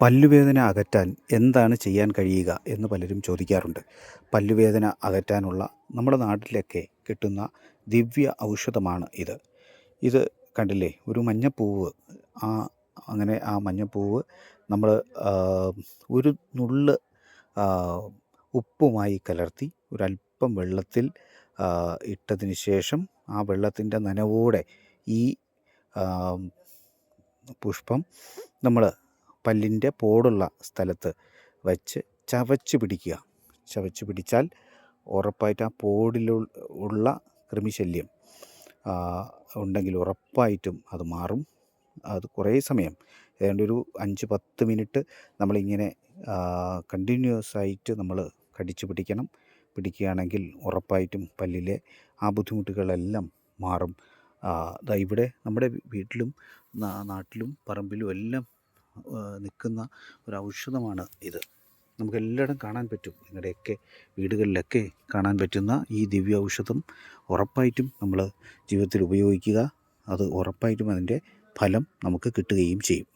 പല്ലുവേദന അകറ്റാൻ എന്താണ് ചെയ്യാൻ കഴിയുക എന്ന് പലരും ചോദിക്കാറുണ്ട്. പല്ലുവേദന അകറ്റാനുള്ള നമ്മുടെ നാട്ടിലൊക്കെ കിട്ടുന്ന ദിവ്യ ഔഷധമാണ് ഇത്. ഇത് കണ്ടില്ലേ, ഒരു മഞ്ഞപ്പൂവ്. ആ അങ്ങനെ ആ മഞ്ഞപ്പൂവ് നമ്മൾ ഒരു നുള്ള് ഉപ്പുമായി കലർത്തി ഒരല്പം വെള്ളത്തിൽ ഇട്ടതിന് ശേഷം ആ വെള്ളത്തിൻ്റെ നനവോടെ ഈ പുഷ്പം നമ്മൾ പല്ലിൻ്റെ പോടുള്ള സ്ഥലത്ത് വച്ച് ചവച്ച് പിടിക്കുക. ചവച്ച് പിടിച്ചാൽ ഉറപ്പായിട്ട് ആ ഉള്ള കൃമിശല്യം ഉണ്ടെങ്കിൽ ഉറപ്പായിട്ടും അത് മാറും. അത് കുറേ സമയം, ഏതാണ്ട് ഒരു 5-10 മിനിറ്റ് നമ്മളിങ്ങനെ കണ്ടിന്യൂസ് ആയിട്ട് നമ്മൾ കടിച്ചു പിടിക്കുകയാണെങ്കിൽ ഉറപ്പായിട്ടും പല്ലിലെ ആ ബുദ്ധിമുട്ടുകളെല്ലാം മാറും. ദാ ഇവിടെ നമ്മുടെ വീട്ടിലും നാട്ടിലും പറമ്പിലും എല്ലാം നിൽക്കുന്ന ഒരു ഔഷധമാണ് ഇത്. നമുക്കെല്ലായിടും കാണാൻ പറ്റും. നിങ്ങളുടെയൊക്കെ വീടുകളിലൊക്കെ കാണാൻ പറ്റുന്ന ഈ ദിവ്യ ഔഷധം ഉറപ്പായിട്ടും നമ്മൾ ജീവിതത്തിൽ ഉപയോഗിക്കുക. അത് ഉറപ്പായിട്ടും അതിൻ്റെ ഫലം നമുക്ക് കിട്ടുകയും ചെയ്യും.